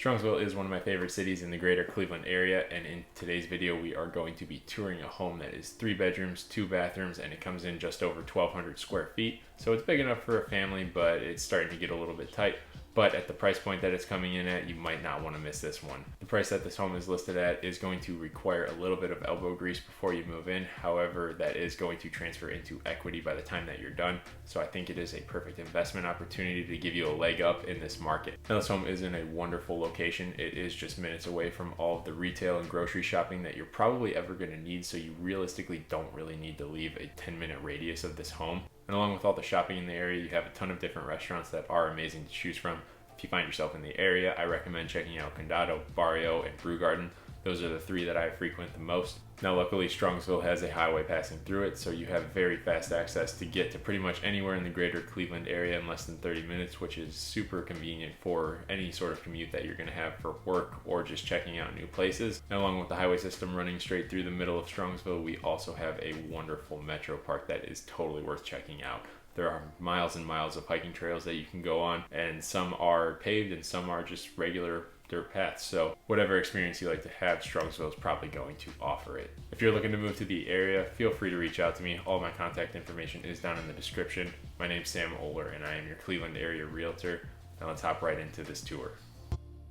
Strongsville is one of my favorite cities in the greater Cleveland area, and in today's video we are going to be touring a home that is 3 bedrooms, 2 bathrooms, and it comes in just over 1,200 square feet. So it's big enough for a family, but it's starting to get a little bit tight. But at the price point that it's coming in at, you might not want to miss this one. The price that this home is listed at is going to require a little bit of elbow grease before you move in. However, that is going to transfer into equity by the time that you're done. So I think it is a perfect investment opportunity to give you a leg up in this market. Now, this home is in a wonderful location. It is just minutes away from all of the retail and grocery shopping that you're probably ever going to need. So you realistically don't really need to leave a 10-minute radius of this home. And along with all the shopping in the area, you have a ton of different restaurants that are amazing to choose from. If you find yourself in the area, I recommend checking out Condado, Barrio, and Brew Garden. Those are the 3 that I frequent the most. Now, luckily, Strongsville has a highway passing through it, so you have very fast access to get to pretty much anywhere in the greater Cleveland area in less than 30 minutes, which is super convenient for any sort of commute that you're going to have for work or just checking out new places. And along with the highway system running straight through the middle of Strongsville, we also have a wonderful metro park that is totally worth checking out. There are miles and miles of hiking trails that you can go on, and some are paved and some are just regular dirt paths. So whatever experience you like to have, Strongsville is probably going to offer it. If you're looking to move to the area, feel free to reach out to me. All my contact information is down in the description. My name's Sam Oler and I am your Cleveland area realtor. Now let's hop right into this tour.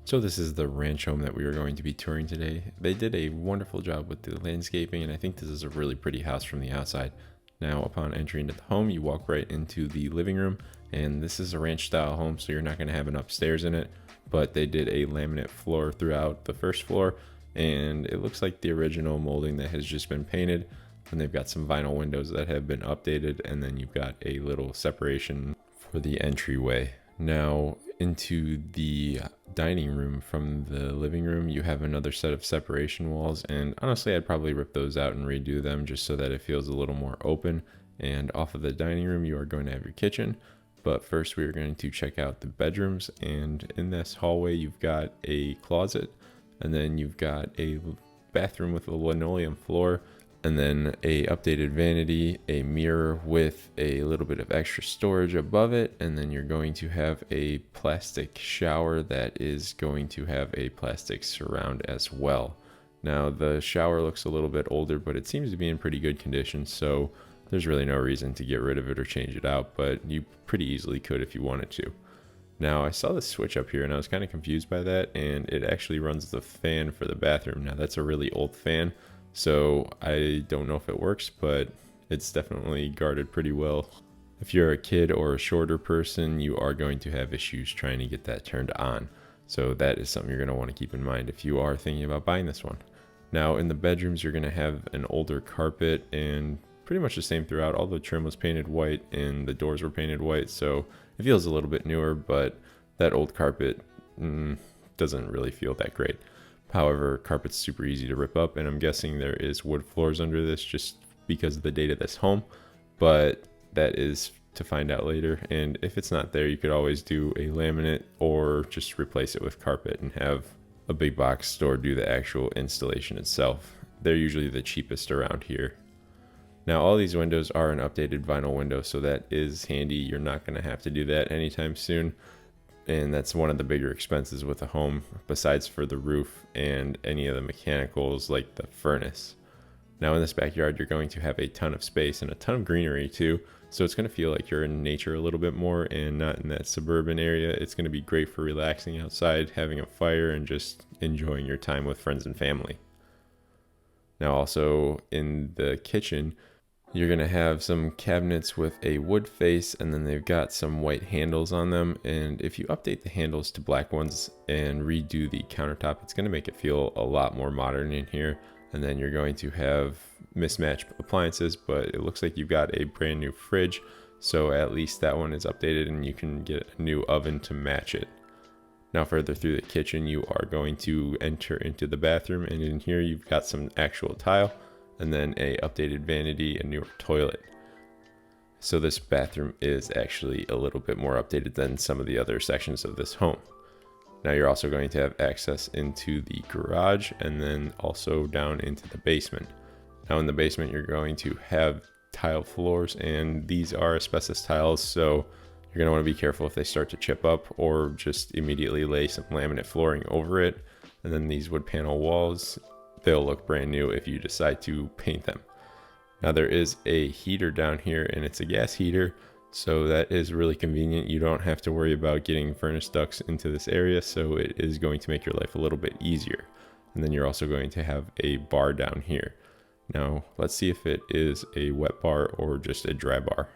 So this is the ranch home that we are going to be touring today. They did a wonderful job with the landscaping, and I think this is a really pretty house from the outside. Now, upon entry into the home, you walk right into the living room, and this is a ranch style home, so you're not going to have an upstairs in it, but they did a laminate floor throughout the first floor, and it looks like the original molding that has just been painted, and they've got some vinyl windows that have been updated, and then you've got a little separation for the entryway. Now, into the dining room from the living room, you have another set of separation walls, and honestly I'd probably rip those out and redo them just so that it feels a little more open. And off of the dining room you are going to have your kitchen, but first we are going to check out the bedrooms. And in this hallway you've got a closet, and then you've got a bathroom with a linoleum floor, and then a updated vanity, a mirror with a little bit of extra storage above it, and then you're going to have a plastic shower that is going to have a plastic surround as well. Now, the shower looks a little bit older, but it seems to be in pretty good condition, so there's really no reason to get rid of it or change it out, but you pretty easily could if you wanted to. Now, I saw this switch up here and I was kind of confused by that, and it actually runs the fan for the bathroom. Now, that's a really old fan, so I don't know if it works, but it's definitely guarded pretty well. If you're a kid or a shorter person, you are going to have issues trying to get that turned on. So that is something you're going to want to keep in mind if you are thinking about buying this one. Now, in the bedrooms, you're going to have an older carpet, and pretty much the same throughout. All the trim was painted white and the doors were painted white, so it feels a little bit newer, but that old carpet doesn't really feel that great. However, carpet's super easy to rip up, and I'm guessing there is wood floors under this just because of the date of this home, but that is to find out later. And if it's not there, you could always do a laminate or just replace it with carpet and have a big box store do the actual installation itself. They're usually the cheapest around here. Now, all these windows are an updated vinyl window, so that is handy. You're not going to have to do that anytime soon. And that's one of the bigger expenses with a home, besides for the roof and any of the mechanicals like the furnace. Now, in this backyard, you're going to have a ton of space and a ton of greenery too, so it's going to feel like you're in nature a little bit more and not in that suburban area. It's going to be great for relaxing outside, having a fire, and just enjoying your time with friends and family. Now, also in the kitchen, you're going to have some cabinets with a wood face, and then they've got some white handles on them. And if you update the handles to black ones and redo the countertop, it's going to make it feel a lot more modern in here. And then you're going to have mismatched appliances, but it looks like you've got a brand new fridge. So at least that one is updated, and you can get a new oven to match it. Now, further through the kitchen, you are going to enter into the bathroom, and in here you've got some actual tile, and then a updated vanity, a newer toilet. So this bathroom is actually a little bit more updated than some of the other sections of this home. Now, you're also going to have access into the garage and then also down into the basement. Now, in the basement, you're going to have tile floors, and these are asbestos tiles, so You're going to want to be careful if they start to chip up, or just immediately lay some laminate flooring over it. And then these wood panel walls, they'll look brand new if you decide to paint them. Now there is a heater down here, and it's a gas heater, so that is really convenient. You don't have to worry about getting furnace ducts into this area, so it is going to make your life a little bit easier. And then you're also going to have a bar down here. Now let's see if it is a wet bar or just a dry bar.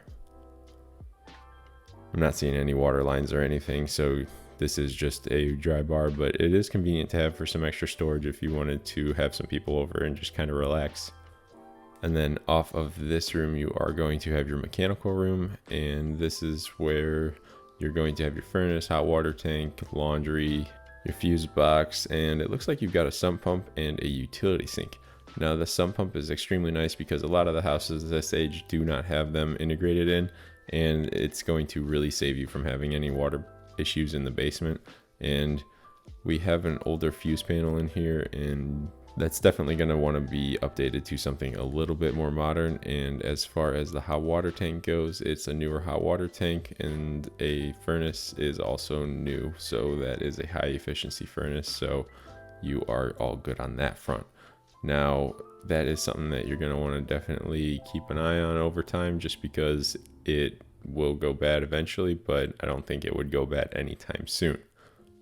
I'm not seeing any water lines or anything, so this is just a dry bar, but it is convenient to have for some extra storage if you wanted to have some people over and just kind of relax. And then off of this room, you are going to have your mechanical room, and this is where you're going to have your furnace, hot water tank, laundry, your fuse box, and it looks like you've got a sump pump and a utility sink. Now the sump pump is extremely nice because a lot of the houses this age do not have them integrated in, and it's going to really save you from having any water issues in the basement. And we have an older fuse panel in here, and that's definitely going to want to be updated to something a little bit more modern. And as far as the hot water tank goes, it's a newer hot water tank, and a furnace is also new, so that is a high efficiency furnace, so you are all good on that front. Now that is something that you're going to want to definitely keep an eye on over time, just because it will go bad eventually, but I don't think it would go bad anytime soon.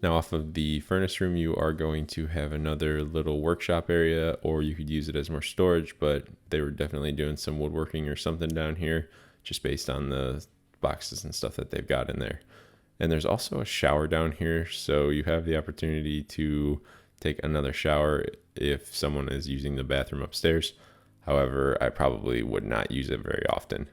Now off of the furnace room, you are going to have another little workshop area, or you could use it as more storage, but they were definitely doing some woodworking or something down here just based on the boxes and stuff that they've got in there. And there's also a shower down here, so you have the opportunity to take another shower if someone is using the bathroom upstairs. However, I probably would not use it very often.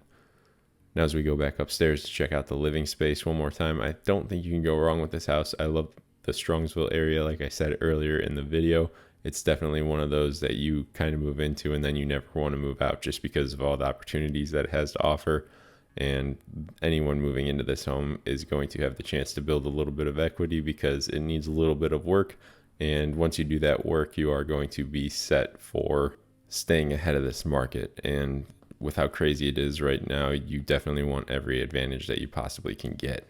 Now as we go back upstairs to check out the living space one more time, I don't think you can go wrong with this house. I love the Strongsville area. Like I said earlier in the video, it's definitely one of those that you kind of move into and then you never want to move out, just because of all the opportunities that it has to offer. And anyone moving into this home is going to have the chance to build a little bit of equity, because it needs a little bit of work. And once you do that work, you are going to be set for staying ahead of this market. And with how crazy it is right now, you definitely want every advantage that you possibly can get.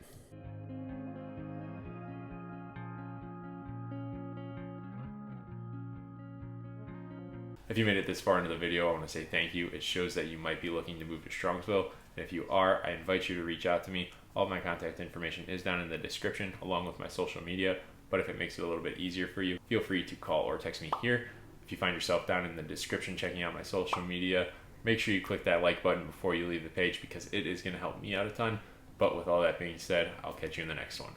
If you made it this far into the video, I want to say thank you. It shows that you might be looking to move to Strongsville. And if you are, I invite you to reach out to me. All of my contact information is down in the description, along with my social media. But if it makes it a little bit easier for you, feel free to call or text me here. If you find yourself down in the description checking out my social media, make sure you click that like button before you leave the page, because it is going to help me out a ton. But with all that being said, I'll catch you in the next one.